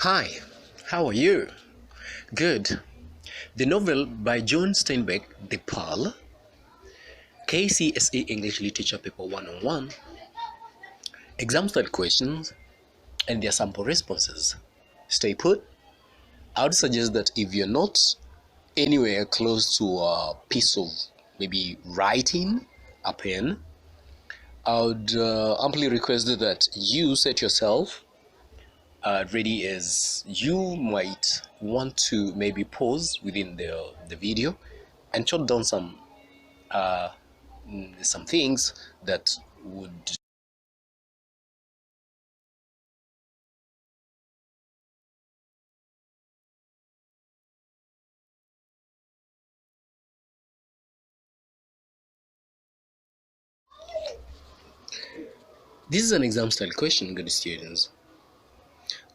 Hi, how are you? Good. The novel by John Steinbeck, The Pearl, KCSE English Literature Paper 101, exam style questions, and their sample responses. Stay put. I would suggest that if you're not anywhere close to a piece of maybe writing, a pen, I would amply request that you set yourself ready, as you might want to maybe pause within the video and jot down uh, some things that would. This is an exam style question, good students.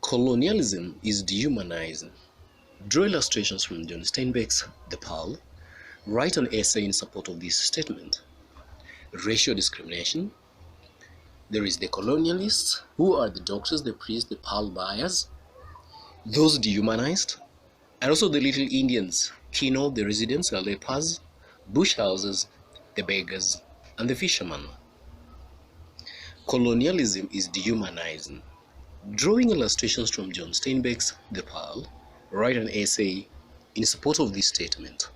Colonialism is dehumanizing. Draw illustrations from John Steinbeck's The Pearl. Write an essay in support of this statement. Racial discrimination. There is the colonialists, who are the doctors, the priests, the pearl buyers, those dehumanized, and also the little Indians, Kino, the residents, the lepers, bush houses, the beggars, and the fisherman. Colonialism is dehumanizing. Drawing illustrations from John Steinbeck's The Pearl, write an essay in support of this statement.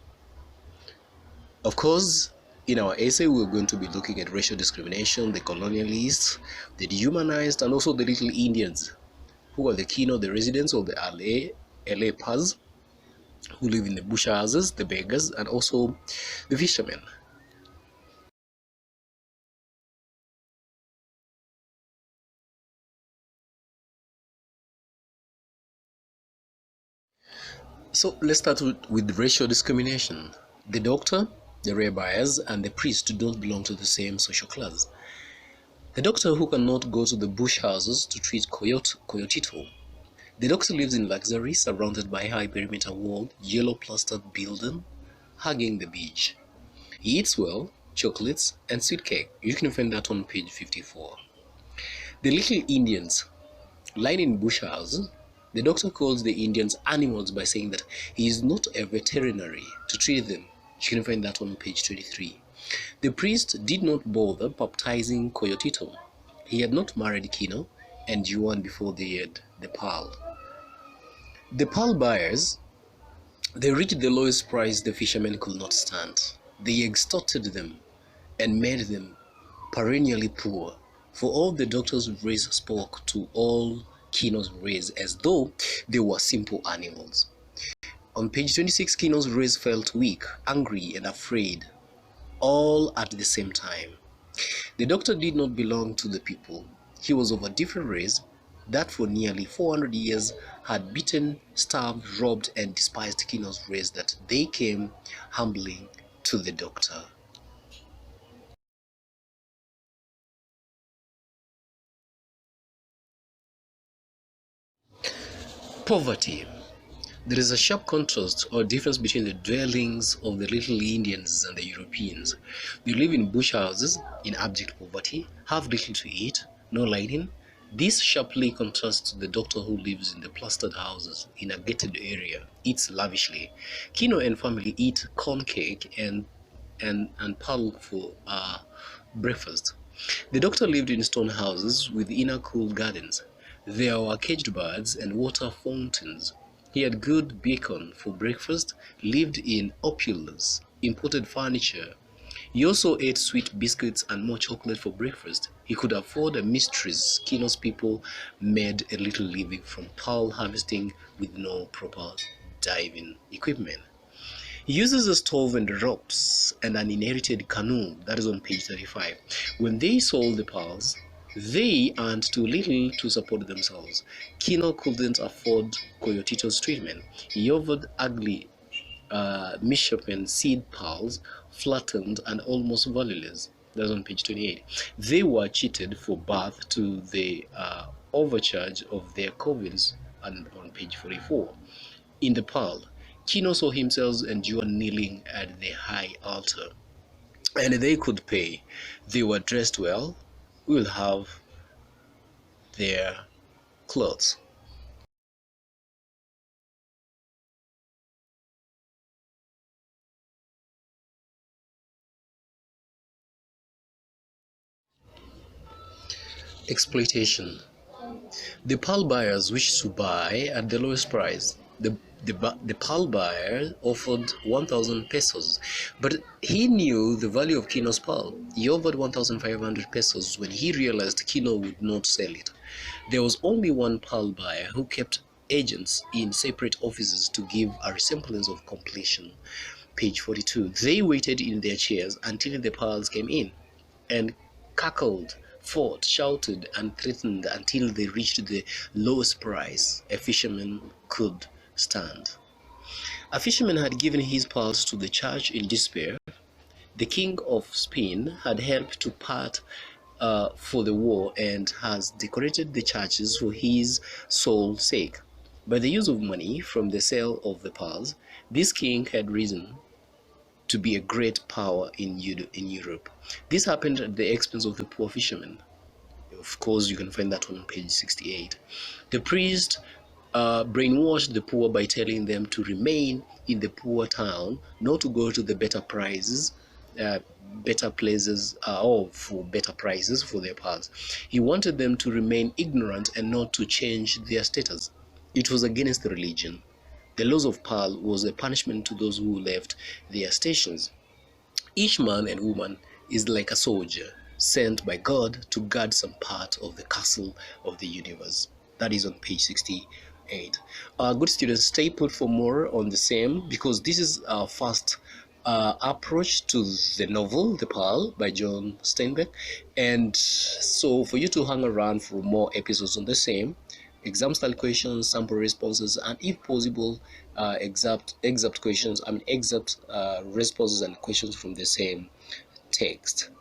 Of course, in our essay, we're going to be looking at racial discrimination, the colonialists, the dehumanized, and also the little Indians, who are the Kino, the residents of the LA Paz, who live in the bush houses, the beggars, and also the fishermen. So let's start with racial discrimination. The doctor, the rabbis, and the priest don't belong to the same social class. The doctor who cannot go to the bush houses to treat coyotito. The doctor lives in luxury, surrounded by high perimeter walled, yellow plastered building, hugging the beach. He eats well, chocolates, and sweet cake. You can find that on page 54. The little Indians lying in bush houses. The doctor calls the Indians animals by saying that he is not a veterinary to treat them. You can find that on page 23. The priest did not bother baptizing Coyotito. He had not married Kino and Yuan before they had the pearl. The pearl buyers, they reached the lowest price the fishermen could not stand. They extorted them and made them perennially poor. For all the doctor's race spoke to all Kino's race as though they were simple animals. On page 26, Kino's race felt weak, angry, and afraid, all at the same time. The doctor did not belong to the people. He was of a different race that for nearly 400 years had beaten, starved, robbed, and despised Kino's race, that they came humbling to the doctor. Poverty. There is a sharp contrast or difference between the dwellings of the little Indians and the Europeans. They live in bush houses in abject poverty, have little to eat, no lighting. This sharply contrasts to the doctor who lives in the plastered houses in a gated area, eats lavishly. Kino and family eat corn cake and pearl for breakfast. The doctor lived in stone houses with inner cool gardens. There were caged birds and water fountains. He had good bacon for breakfast, lived in opulence, imported furniture. He also ate sweet biscuits and more chocolate for breakfast. He could afford a mistress. Kino's people made a little living from pearl harvesting with no proper diving equipment. He uses a stove and ropes and an inherited canoe. That is on page 35. When they sold the pearls, they earned too little to support themselves. Kino couldn't afford Coyotito's treatment. He offered ugly misshapen seed pearls, flattened and almost valueless. That's on page 28. They were cheated for birth to the overcharge of their covens, and on page 44. In the pearl, Kino saw himself and Juan kneeling at the high altar, and they could pay. They were dressed well, will have their clothes. Exploitation. The pearl buyers wished to buy at the lowest price. The pearl buyer offered 1,000 pesos, but he knew the value of Kino's pearl. He offered 1,500 pesos when he realized Kino would not sell it. There was only one pearl buyer who kept agents in separate offices to give a resemblance of completion. Page 42. They waited in their chairs until the pearls came in, and cackled, fought, shouted, and threatened until they reached the lowest price a fisherman could stand. A fisherman had given his pearls to the church in despair. The king of Spain had helped to part for the war and has decorated the churches for his soul's sake. By the use of money from the sale of the pearls, this king had risen to be a great power in Europe. This happened at the expense of the poor fishermen. Of course, you can find that one on page 68. The priest brainwashed the poor by telling them to remain in the poor town, not to go to the better places, or for better prices for their pearls. He wanted them to remain ignorant and not to change their status. It was against the religion. The loss of pearl was a punishment to those who left their stations. Each man and woman is like a soldier sent by God to guard some part of the castle of the universe. That is on page 68. Good students, stay put for more on the same, because this is our first approach to the novel The Pearl by John Steinbeck. And so for you to hang around for more episodes on the same, exam style questions, sample responses, and if possible, exact questions, exact responses and questions from the same text.